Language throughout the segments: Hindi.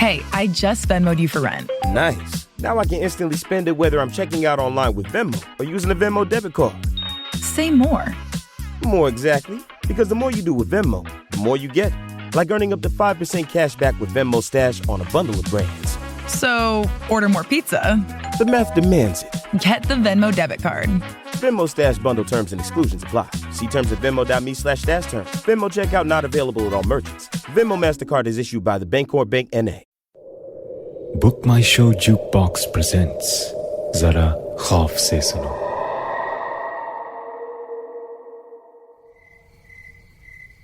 Hey, I just Venmoed you for rent. Nice. Now I can instantly spend it whether I'm checking out online with Venmo or using a Venmo debit card. Say more. More exactly. Because the more you do with Venmo, the more you get. Like earning up to 5% cash back with Venmo Stash on a bundle of brands. So, order more pizza. The math demands it. Get the Venmo debit card. Venmo Stash bundle terms and exclusions apply. See terms at venmo.me/stash terms. Venmo checkout not available at all merchants. Venmo MasterCard is issued by the Bancorp Bank N.A. Book my show juke box presents जरा खौफ से सुनो।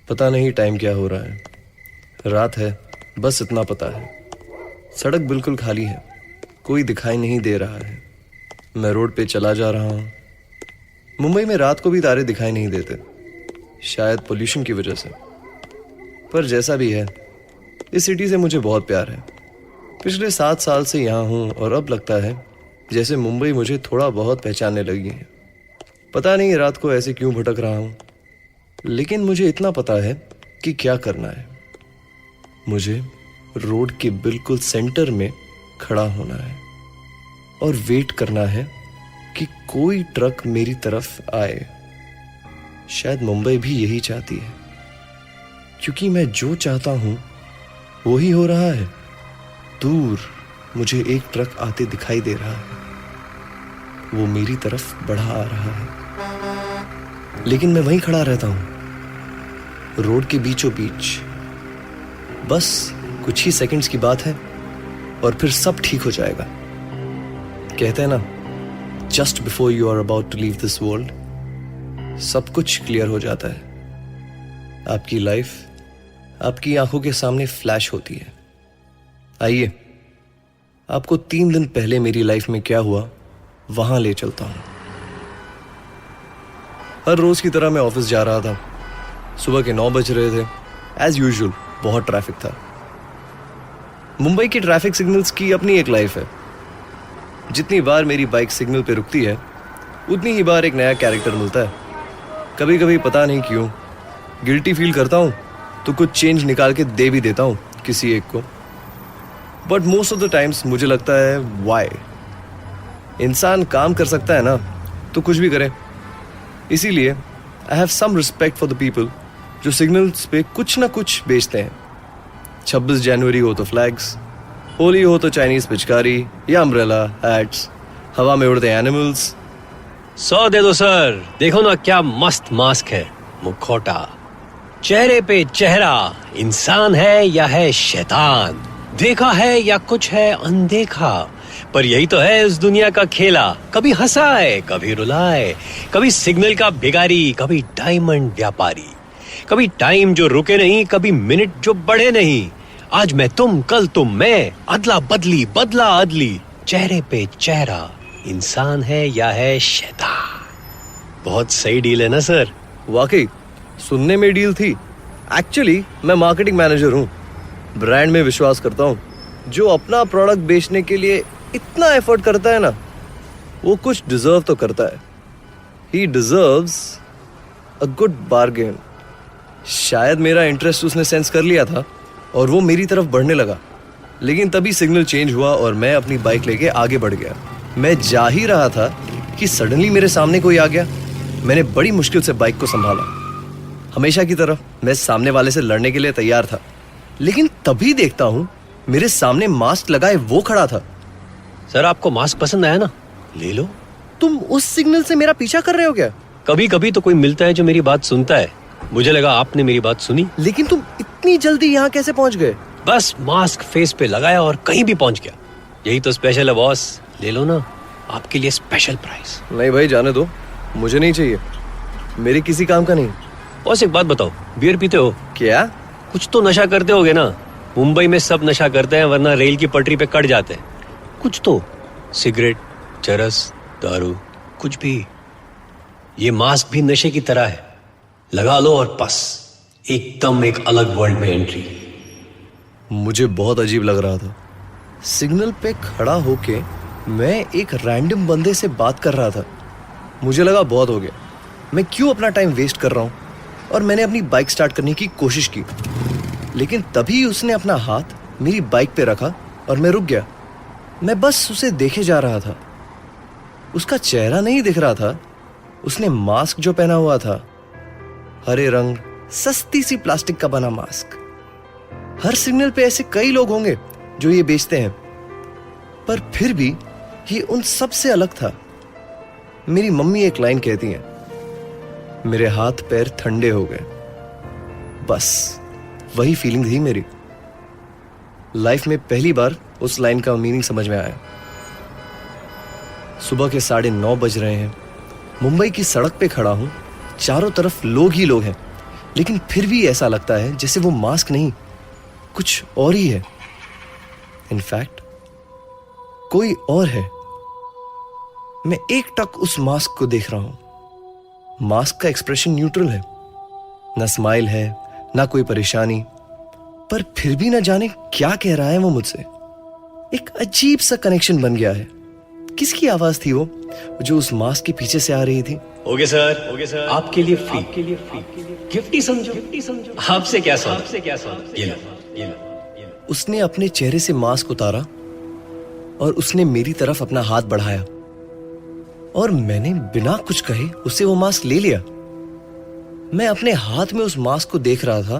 पता नहीं टाइम क्या हो रहा है, रात है, बस इतना पता है। सड़क बिल्कुल खाली है, कोई दिखाई नहीं दे रहा है। मैं रोड पे चला जा रहा हूँ। मुंबई में रात को भी तारे दिखाई नहीं देते, शायद पोल्यूशन की वजह से। पर जैसा भी है, इस सिटी से मुझे बहुत प्यार है। पिछले 7 साल से यहाँ हूँ और अब लगता है जैसे मुंबई मुझे थोड़ा बहुत पहचानने लगी है। पता नहीं रात को ऐसे क्यों भटक रहा हूँ, लेकिन मुझे इतना पता है कि क्या करना है। मुझे रोड के बिल्कुल सेंटर में खड़ा होना है और वेट करना है कि कोई ट्रक मेरी तरफ आए। शायद मुंबई भी यही चाहती है, क्योंकि मैं जो चाहता हूं वो ही हो रहा है। दूर मुझे एक ट्रक आते दिखाई दे रहा है, वो मेरी तरफ बढ़ा आ रहा है, लेकिन मैं वहीं खड़ा रहता हूं, रोड के बीचों बीच। बस कुछ ही सेकंड्स की बात है और फिर सब ठीक हो जाएगा। कहते हैं ना, just before you are about to leave this world, सब कुछ क्लियर हो जाता है। आपकी लाइफ आपकी आंखों के सामने फ्लैश होती है। आइए, आपको 3 दिन पहले मेरी लाइफ में क्या हुआ वहां ले चलता हूं। हर रोज की तरह मैं ऑफिस जा रहा था। सुबह के 9 बज रहे थे। एज यूजुअल बहुत ट्रैफिक था। मुंबई के ट्रैफिक सिग्नल्स की अपनी एक लाइफ है। जितनी बार मेरी बाइक सिग्नल पे रुकती है, उतनी ही बार एक नया कैरेक्टर मिलता है। कभी कभी पता नहीं क्यों गिल्टी फील करता हूं, तो कुछ चेंज निकाल के दे भी देता हूं किसी एक को। But most of the times मुझे लगता है व्हाई। इंसान काम कर सकता है ना, तो कुछ भी करे। इसीलिए I have some respect for the people जो सिग्नल्स पे कुछ ना कुछ बेचते हैं। 26 जनवरी हो तो फ्लैग्स, होली हो तो चाइनीज पिचकारी या अम्ब्रेला, हैट्स, हवा में उड़ते एनिमल्स। 100 दे दो सर। देखो ना क्या मस्त मास्क है, मुखौटा, चेहरे पे चेहरा, इंसान है या है शैतान, देखा है या कुछ है अनदेखा। पर यही तो है इस दुनिया का खेला, कभी हंसाए कभी रुलाए, कभी सिग्नल का भिखारी, कभी डायमंड व्यापारी, कभी टाइम जो रुके नहीं, कभी मिनट जो बढ़े नहीं। आज मैं तुम, कल तुम मैं, अदला बदली बदला अदली, चेहरे पे चेहरा, इंसान है या है शैतान। बहुत सही डील है ना सर? वाकई सुनने में डील थी। एक्चुअली मैं मार्केटिंग मैनेजर हूँ। ब्रांड में विश्वास करता हूँ। जो अपना प्रोडक्ट बेचने के लिए इतना एफर्ट करता है ना, वो कुछ डिजर्व तो करता है। ही डिजर्व्स अ गुड बार्गेन। शायद मेरा इंटरेस्ट उसने सेंस कर लिया था और वो मेरी तरफ बढ़ने लगा। लेकिन तभी सिग्नल चेंज हुआ और मैं अपनी बाइक लेके आगे बढ़ गया। मैं जा ही रहा था कि सडनली मेरे सामने कोई आ गया। मैंने बड़ी मुश्किल से बाइक को संभाला। हमेशा की तरह मैं सामने वाले से लड़ने के लिए तैयार था, लेकिन तभी देखता हूं मेरे सामने मास्क लगाए वो खड़ा था। सर आपको मास्क पसंद आया ना, ले लो। तुम उस सिग्नल से मेरा पीछा कर रहे हो क्या? कभी कभी तो कोई मिलता है जो मेरी बात सुनता है। मुझे लगा आपने मेरी बात सुनी। लेकिन तुम इतनी जल्दी यहाँ कैसे पहुंच गए? बस मास्क फेस पे लगाया और कहीं भी पहुंच गया। यही तो स्पेशल है बॉस, ले लो ना, आपके लिए स्पेशल प्राइस। नहीं भाई, जाने दो, मुझे नहीं चाहिए, मेरे किसी काम का नहीं। बॉस एक बात बताओ, बियर पीते हो? क्या? कुछ तो नशा करते होगे ना? मुंबई में सब नशा करते हैं, वरना रेल की पटरी पे कट जाते हैं। कुछ तो, सिगरेट, चरस, दारू, कुछ भी। ये मास्क भी नशे की तरह है, लगा लो और बस एकदम एक अलग वर्ल्ड में एंट्री। मुझे बहुत अजीब लग रहा था। सिग्नल पे खड़ा होके मैं एक रैंडम बंदे से बात कर रहा था। मुझे लगा बहुत हो गया, मैं क्यों अपना टाइम वेस्ट कर रहा हूं, और मैंने अपनी बाइक स्टार्ट करने की कोशिश की। लेकिन तभी उसने अपना हाथ मेरी बाइक पे रखा और मैं रुक गया। मैं बस उसे देखे जा रहा था। उसका चेहरा नहीं दिख रहा था। उसने मास्क जो पहना हुआ था, हरे रंग सस्ती सी प्लास्टिक का बना मास्क। हर सिग्नल पे ऐसे कई लोग होंगे जो ये बेचते हैं, पर फिर भी ये उन सब से अलग था। मेरी मम्मी एक लाइन कहती है, मेरे हाथ पैर ठंडे हो गए। बस वही फीलिंग थी मेरी। लाइफ में पहली बार उस लाइन का मीनिंग समझ में आया। सुबह के 9:30 बज रहे हैं। मुंबई की सड़क पे खड़ा हूं। चारों तरफ लोग ही लोग हैं, लेकिन फिर भी ऐसा लगता है जैसे वो मास्क नहीं, कुछ और ही है। इनफैक्ट कोई और है। मैं एकटक उस मास्क को देख रहा हूं। मास्क का एक्सप्रेशन न्यूट्रल है, ना स्माइल है, ना कोई परेशानी, पर फिर भी ना जाने क्या कह रहा है वो मुझसे। एक अजीब सा कनेक्शन बन गया है। किसकी आवाज थी वो जो उस मास्क के पीछे से आ रही थी? ओके सर, आपके लिए फ्री, गिफ्ट ही समझो, आपसे क्या सवाल, ये लो। उसने अपने चेहरे से मास्क उतारा और उसने मेरी तरफ अपना हाथ बढ़ाया और मैंने बिना कुछ कहे उससे वो मास्क ले लिया। मैं अपने हाथ में उस मास्क को देख रहा था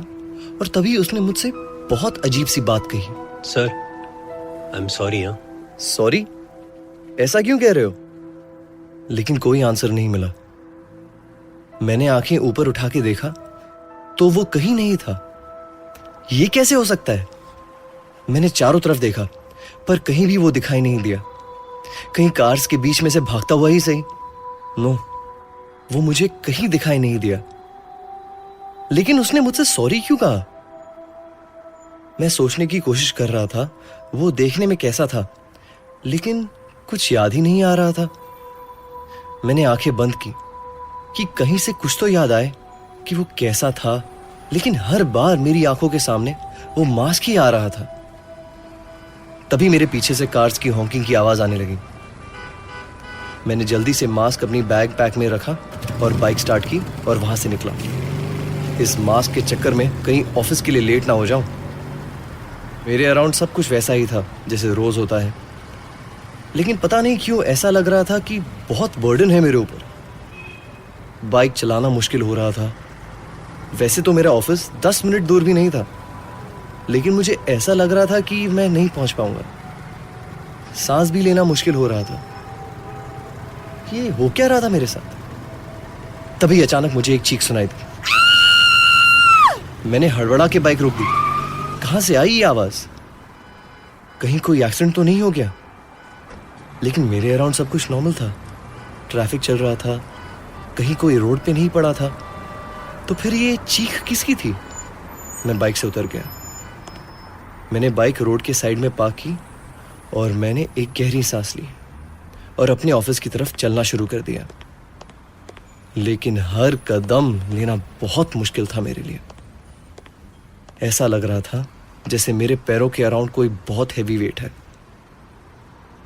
और तभी उसने मुझसे बहुत अजीब सी बात कही। Sir, I am sorry. Sorry? ऐसा क्यों कह रहे हो? लेकिन कोई आंसर नहीं मिला। मैंने आंखें ऊपर उठा के देखा तो वो कहीं नहीं था। ये कैसे हो सकता है? मैंने चारों तरफ देखा पर कहीं भी वो दिखाई नहीं दिया। कहीं कार्स के बीच में से भागता हुआ ही सही। नो, वो मुझे कहीं दिखाई नहीं दिया। लेकिन उसने मुझसे सॉरी क्यों कहा? मैं सोचने की कोशिश कर रहा था वो देखने में कैसा था, लेकिन कुछ याद ही नहीं आ रहा था। मैंने आंखें बंद की कि कहीं से कुछ तो याद आए कि वो कैसा था, लेकिन हर बार मेरी आंखों के सामने वो मास्क ही आ रहा था। तभी मेरे पीछे से कार्स की हॉकिंग की आवाज आने लगी। मैंने जल्दी से मास्क अपनी बैग पैक में रखा और बाइक स्टार्ट की और वहां से निकला। इस मास्क के चक्कर में कहीं ऑफिस के लिए लेट ना हो जाऊं। मेरे अराउंड सब कुछ वैसा ही था जैसे रोज होता है, लेकिन पता नहीं क्यों ऐसा लग रहा था कि बहुत बर्डन है मेरे ऊपर। बाइक चलाना मुश्किल हो रहा था। वैसे तो मेरा ऑफिस 10 मिनट दूर भी नहीं था, लेकिन मुझे ऐसा लग रहा था कि मैं नहीं पहुंच पाऊंगा। सांस भी लेना मुश्किल हो रहा था। ये हो क्या रहा था मेरे साथ? तभी अचानक मुझे एक चीख सुनाई दी। मैंने हड़बड़ा के बाइक रोक दी। कहां से आई ये आवाज? कहीं कोई एक्सीडेंट तो नहीं हो गया? लेकिन मेरे अराउंड सब कुछ नॉर्मल था। ट्रैफिक चल रहा था, कहीं कोई रोड पे नहीं पड़ा था। तो फिर ये चीख किसकी थी? मैं बाइक से उतर गया। मैंने बाइक रोड के साइड में पार्क की और मैंने एक गहरी सांस ली और अपने ऑफिस की तरफ चलना शुरू कर दिया। लेकिन हर कदम लेना बहुत मुश्किल था मेरे लिए। ऐसा लग रहा था जैसे मेरे पैरों के अराउंड कोई बहुत हैवी वेट है।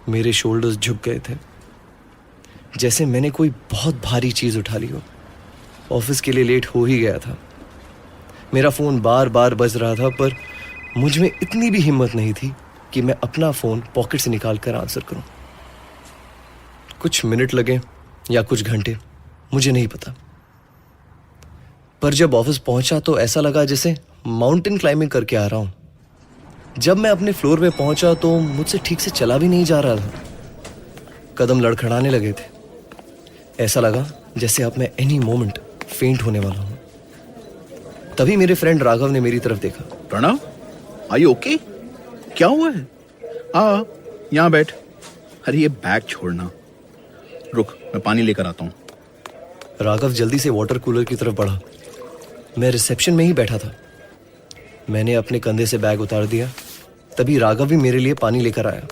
मेरे शोल्डर्स झुक गए थे, जैसे मैंने कोई बहुत भारी चीज उठा ली हो। ऑफिस के लिए लेट हो ही गया था। मेरा फोन बार बार बज रहा था, पर मुझ में इतनी भी हिम्मत नहीं थी कि मैं अपना फोन पॉकेट से निकाल कर आंसर करूं। कुछ मिनट लगे या कुछ घंटे, मुझे नहीं पता, पर जब ऑफिस पहुंचा तो ऐसा लगा जैसे माउंटेन क्लाइंबिंग करके आ रहा हूं। जब मैं अपने फ्लोर पे पहुंचा तो मुझसे ठीक से चला भी नहीं जा रहा था। कदम लड़खड़ाने लगे थे। ऐसा लगा जैसे अब मैं एनी मोमेंट फेंट होने वाला हूं। तभी मेरे फ्रेंड राघव ने मेरी तरफ देखा। Pranav, are you okay? क्या हुआ है? हाँ, यहाँ बैठ। अरे ये बैग छोड़ना। रुक, मैं पानी लेकर आता हूँ। राघव जल्दी से वाटर कूलर की तरफ बढ़ा। मैं रिसेप्शन में ही बैठा था। मैंने अपने कंधे से बैग उतार दिया। तभी राघव भी मेरे लिए पानी लेकर आया।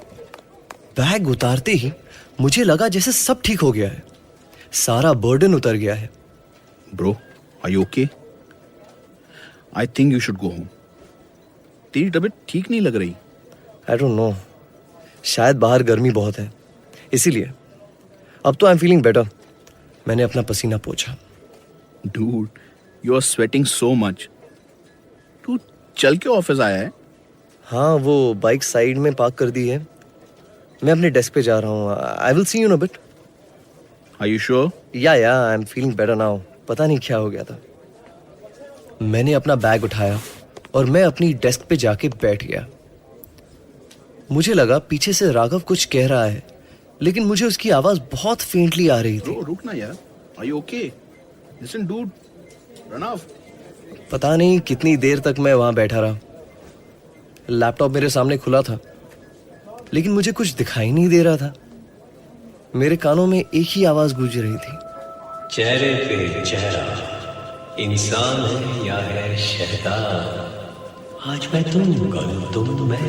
बैग उतारते ही मुझे लगा जैसे सब ठीक हो गया है, सारा बर्डन उतर गया है। Bro, are you okay? I think you should go home. तेरी तबीयत ठीक नहीं लग रही। आई डोंट नो, शायद बाहर गर्मी बहुत है, इसीलिए। अब तो आई एम फीलिंग बेटर। मैंने अपना पसीना पोंछा। Dude, you are sweating so much. तू चल के ऑफिस आया है? हाँ, वो बाइक साइड में पार्क कर दी है। मैं अपने डेस्क पे जा रहा हूँ। I will see you in a bit. Are you sure? Yeah I am feeling better now. पता नहीं क्या हो गया था। मैंने अपना बैग उठाया और मैं अपनी डेस्क पे जाके बैठ गया। मुझे लगा पीछे से राघव कुछ कह रहा है, लेकिन मुझे उसकी आवाज बहुत फेंटली आ रही थी। रुक ना यार। Are you okay? Listen dude, Pranav. पता नहीं कितनी देर तक मैं वहां बैठा रहा। लैपटॉप मेरे सामने खुला था, लेकिन मुझे कुछ दिखाई नहीं दे रहा था। मेरे कानों में एक ही आवाज गूंज रही थी। चेहरे पे चेहरा, इंसान है या है शैतान। आज मैं तुम, कल तुम मैं,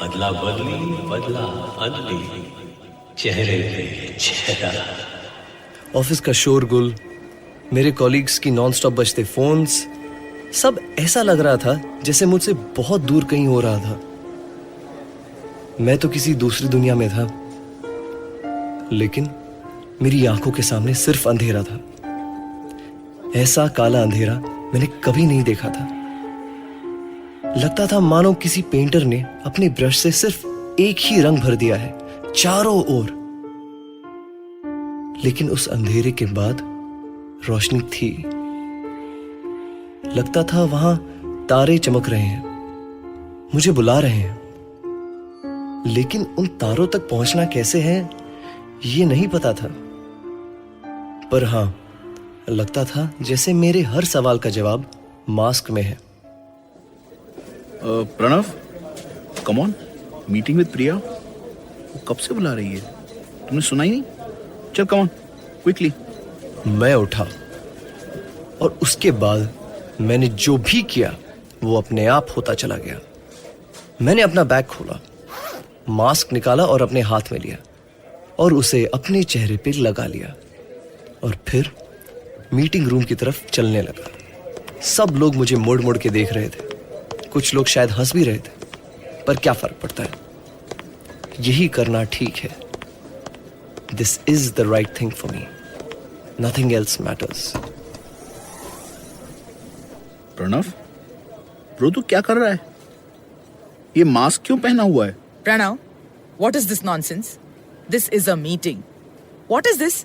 अदला बदली बदला अदली, चेहरे पे चेहरा। ऑफिस का शोरगुल, मेरे कॉलीग्स की नॉनस्टॉप बजते फोन्स, सब ऐसा लग रहा था जैसे मुझसे बहुत दूर कहीं हो रहा था। मैं तो किसी दूसरी दुनिया में था, लेकिन मेरी आंखों के सामने सिर्फ अंधेरा था। ऐसा काला अंधेरा मैंने कभी नहीं देखा था। लगता था मानो किसी पेंटर ने अपने ब्रश से सिर्फ एक ही रंग भर दिया है चारों ओर। लेकिन उस अंधेरे के बाद रोशनी थी। लगता था वहां तारे चमक रहे हैं, मुझे बुला रहे हैं। लेकिन उन तारों तक पहुंचना कैसे है ये नहीं पता था। पर हां, लगता था जैसे मेरे हर सवाल का जवाब मास्क में है। Pranav, come on, meeting with Priya. वो कब से बुला रही है, तुमने सुना ही नहीं? चल कम ऑन, क्विकली। मैं उठा और उसके बाद मैंने जो भी किया वो अपने आप होता चला गया। मैंने अपना बैग खोला, मास्क निकाला और अपने हाथ में लिया और उसे अपने चेहरे पे लगा लिया और फिर मीटिंग रूम की तरफ चलने लगा। सब लोग मुझे मुड़ मुड़ के देख रहे थे। कुछ लोग शायद हंस भी रहे थे, पर क्या फर्क पड़ता है, यही करना ठीक है। This is the right thing for me, nothing else matters. Pranav, bro तू क्या कर रहा है? ये मास्क क्यों पहना हुआ है? Pranav, what is this nonsense? This is a meeting. What is this?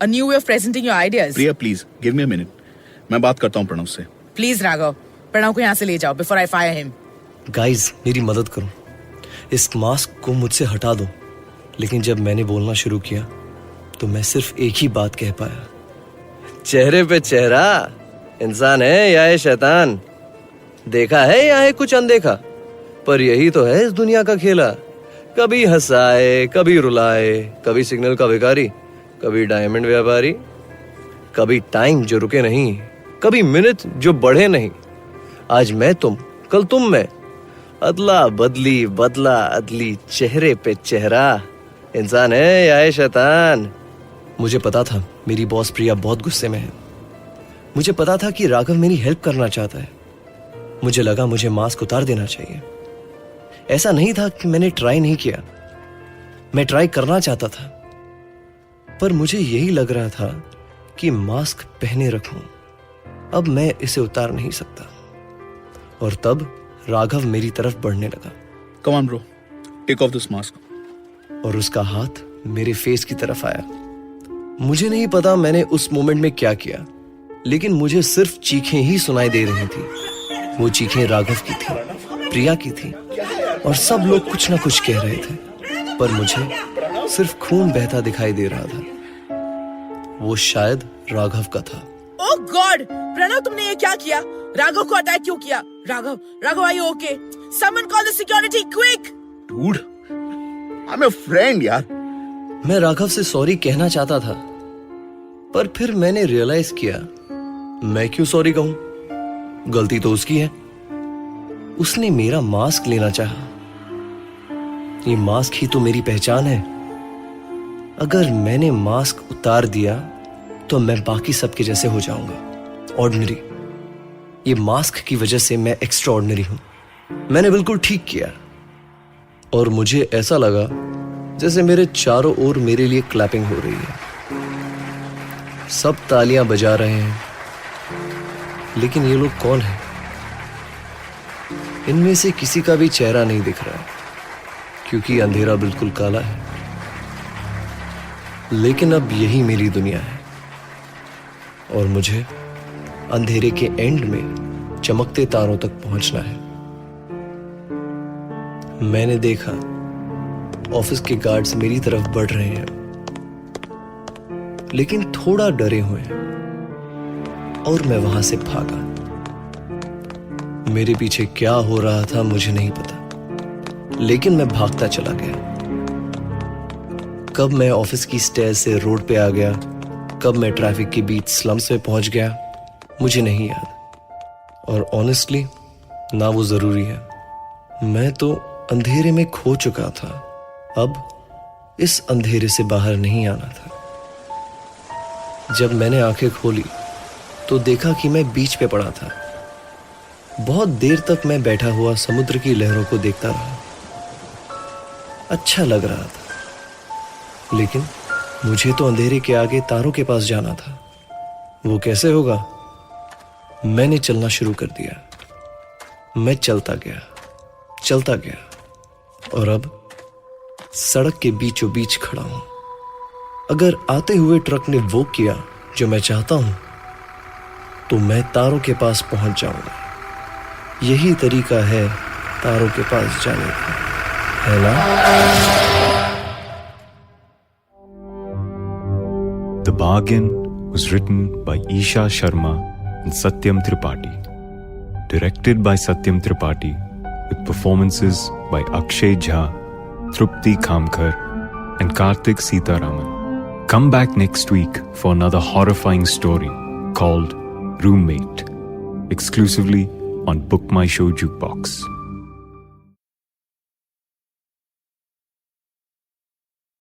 A new way of presenting your ideas. Priya please give me a minute, मैं बात करता हूँ प्रणव से। Please, Raghav. प्रणव को यहाँ से ले जाओ before I fire him. Guys, मेरी मदद करो, इस मास्क को मुझसे हटा दो। लेकिन जब मैंने बोलना शुरू किया तो मैं सिर्फ एक ही बात कह पाया, चेहरे पे चेहरा, इंसान है या है शैतान। देखा है या है कुछ अनदेखा, पर यही तो है इस दुनिया का खेला। कभी हंसाए, कभी रुलाए, कभी सिग्नल का भिखारी, कभी डायमंड व्यापारी, कभी टाइम जो रुके नहीं, कभी मिनट जो बढ़े नहीं। आज मैं तुम, कल तुम मैं, अदला बदली बदला अदली, चेहरे पे चेहरा, इंसान है या है शैतान। मुझे पता था मेरी बॉस प्रिया बहुत गुस्से में है। मुझे पता था कि राघव मेरी हेल्प करना चाहता है। मुझे लगा मुझे मास्क उतार देना चाहिए। ऐसा नहीं था कि मैंने ट्राई नहीं किया, मैं ट्राई करना चाहता था, पर मुझे यही लग रहा था कि मास्क पहने रखूं, अब मैं इसे उतार नहीं सकता। और तब राघव मेरी तरफ बढ़ने लगा। Come on bro, take off this mask. और उसका हाथ मेरे फेस की तरफ आया। मुझे नहीं पता मैंने उस मोमेंट में क्या किया, लेकिन मुझे सिर्फ चीखें ही सुनाई दे रही थी। वो चीखें राघव की थी, प्रिया की थी, और सब लोग कुछ ना कुछ कह रहे थे, पर मुझे सिर्फ खून बहता दिखाई दे रहा था। वो शायद राघव का था। Oh God! प्रणव, तुमने ये क्या किया? राघव को अटैक क्यों किया? Raghav, are you okay? Someone call the security, quick! Dude, I'm your friend यार। मैं राघव से सॉरी कहना चाहता था, पर फिर मैंने रियलाइज किया, मैं क्यों सॉरी कहूं? गलती तो उसकी है। उसने मेरा मास्क लेना चाहा। ये मास्क ही तो मेरी पहचान है। अगर मैंने मास्क उतार दिया तो मैं बाकी सबके जैसे हो जाऊंगा, ऑर्डिनरी। ये मास्क की वजह से मैं एक्स्ट्रा ऑर्डिनरी हूं। मैंने बिल्कुल ठीक किया, और मुझे ऐसा लगा जैसे मेरे चारों ओर मेरे लिए क्लैपिंग हो रही है। सब तालियां बजा रहे हैं, लेकिन ये लोग कौन हैं? इनमें से किसी का भी चेहरा नहीं दिख रहा है, क्योंकि अंधेरा बिल्कुल काला है। लेकिन अब यही मेरी दुनिया है और मुझे अंधेरे के एंड में चमकते तारों तक पहुंचना है। मैंने देखा ऑफिस के गार्ड्स मेरी तरफ बढ़ रहे हैं, लेकिन थोड़ा डरे हुए हैं, और मैं वहां से भागा। मेरे पीछे क्या हो रहा था मुझे नहीं पता, लेकिन मैं भागता चला गया। कब मैं ऑफिस की स्टेयर से रोड पे आ गया, कब मैं ट्रैफिक के बीच स्लम्स में पहुंच गया, मुझे नहीं याद। और ऑनेस्टली ना वो जरूरी है। मैं तो अंधेरे में खो चुका था। अब इस अंधेरे से बाहर नहीं आना था। जब मैंने आंखें खोली तो देखा कि मैं बीच पे पड़ा था। बहुत देर तक मैं बैठा हुआ समुद्र की लहरों को देखता रहा। अच्छा लग रहा था, लेकिन मुझे तो अंधेरे के आगे तारों के पास जाना था। वो कैसे होगा? मैंने चलना शुरू कर दिया। मैं चलता गया और अब सड़क के बीचों बीच खड़ा हूं। अगर आते हुए ट्रक ने वो किया जो मैं चाहता हूं, तो मैं तारों के पास पहुंच जाऊंगा। यही तरीका है तारों के पास जाने का, है ना? The Bargain was written by Isha Sharma and Satyam Tripathi. Directed by Satyam Tripathi, with performances by Akshay Jha, Trupti Khamkar, and Karthik Sitaraman. Come back next week for another horrifying story called Roommate, exclusively on Book My Show Jukebox.